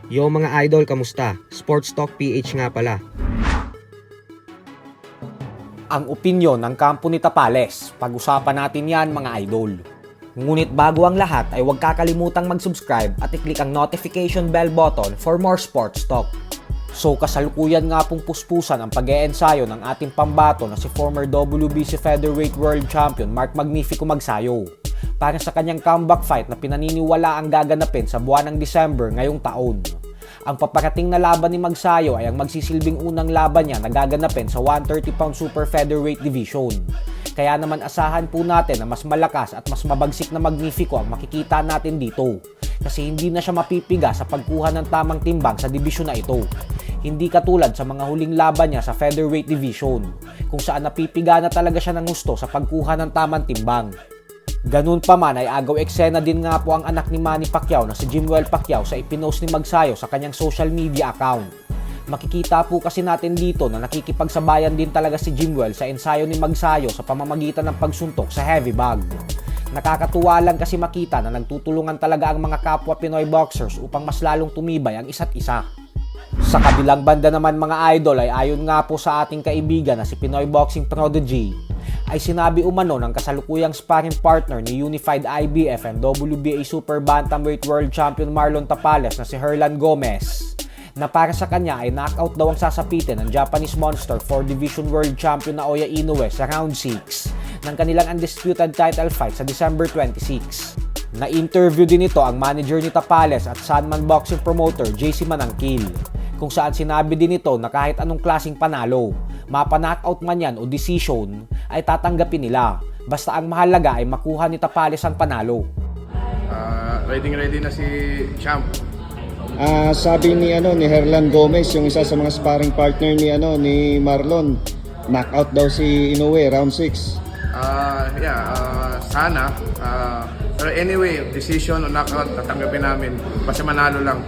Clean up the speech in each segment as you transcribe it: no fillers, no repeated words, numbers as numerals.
Yo mga idol, kamusta? Sports Talk PH nga pala. Ang opinyon ng kampo ni Tapales. Pag-usapan natin yan mga idol. Ngunit bago ang lahat ay huwag kakalimutang mag-subscribe at i-click ang notification bell button for more sports talk. So kasalukuyan nga pong puspusan ang pag-e-ensayo ng ating pambato na si former WBC Featherweight World Champion Mark Magnifico Magsayo para sa kanyang comeback fight na pinaniniwala ang gaganapin sa buwan ng December ngayong taon. Ang paparating na laban ni Magsayo ay ang magsisilbing unang laban niya na gaganapin sa 130-pound super featherweight division. Kaya naman asahan po natin na mas malakas at mas mabagsik na Magnifico ang makikita natin dito. Kasi hindi na siya mapipiga sa pagkuha ng tamang timbang sa dibisyon na ito. Hindi katulad sa mga huling laban niya sa featherweight division, kung saan napipiga na talaga siya ng gusto sa pagkuha ng tamang timbang. Ganun pa man ay agaw eksena din nga po ang anak ni Manny Pacquiao na si Jimwell Pacquiao sa ipinost ni Magsayo sa kanyang social media account. Makikita po kasi natin dito na nakikipagsabayan din talaga si Jimwell sa ensayo ni Magsayo sa pamamagitan ng pagsuntok sa heavy bag. Nakakatuwa lang kasi makita na nagtutulungan talaga ang mga kapwa Pinoy boxers upang mas lalong tumibay ang isa't isa. Sa kabilang banda naman mga idol ay ayon nga po sa ating kaibigan na si Pinoy Boxing Prodigy, ay sinabi umano ng kasalukuyang sparring partner ni Unified IBF and WBA Super Bantamweight World Champion Marlon Tapales na si Herlan Gomez na para sa kanya ay knockout daw ang sasapitin ng Japanese Monster 4 Division World Champion na Naoya Inoue sa round 6 ng kanilang undisputed title fight sa December 26. Na-interview din ito ang manager ni Tapales at Sandman Boxing promoter JC Manangkil, kung saan sinabi din ito na kahit anong klaseng panalo, mapa-knockout man yan o decision, ay tatanggapin nila. Basta ang mahalaga ay makuha ni Tapales ang panalo. Ready na si Champ. Sabi ni Herlan Gomez, yung isa sa mga sparring partner ni Marlon, knockout daw si Inoue round 6. Sana. Pero anyway, decision o knockout, tatanggapin namin. Basta manalo lang.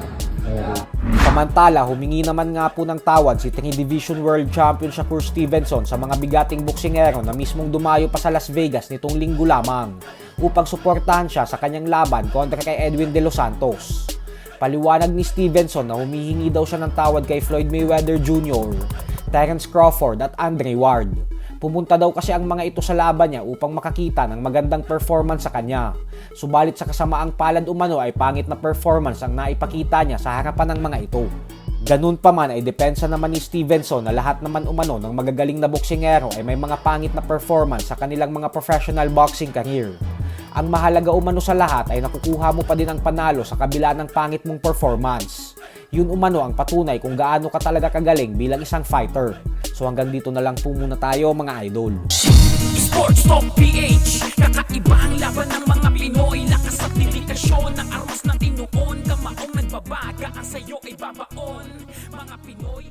Samantala, humingi naman nga po ng tawad si 3 Division World Champion Shakur Stevenson sa mga bigating boksingero na mismong dumayo pa sa Las Vegas nitong linggo lamang upang suportahan siya sa kanyang laban kontra kay Edwin De Los Santos. Paliwanag ni Stevenson na humihingi daw siya ng tawad kay Floyd Mayweather Jr., Terence Crawford at Andre Ward. Pumunta daw kasi ang mga ito sa laban niya upang makakita ng magandang performance sa kanya. Subalit sa kasamaang palad umano ay pangit na performance ang naipakita niya sa harapan ng mga ito. Ganun pa man ay depensa naman ni Stevenson na lahat naman umano ng magagaling na boksingero ay may mga pangit na performance sa kanilang mga professional boxing career. Ang mahalaga umano sa lahat ay nakukuha mo pa din ang panalo sa kabila ng pangit mong performance. Yun umano ang patunay kung gaano ka talaga kagaling bilang isang fighter. So hanggang dito na lang po muna tayo mga idol. Sports Talk PH, kakaiba ang laban ng mga Pinoy. Lakas at dedikasyon ng armas na tinuon. Kamaong nagbabaga ang sayo ay babaon. Mga Pinoy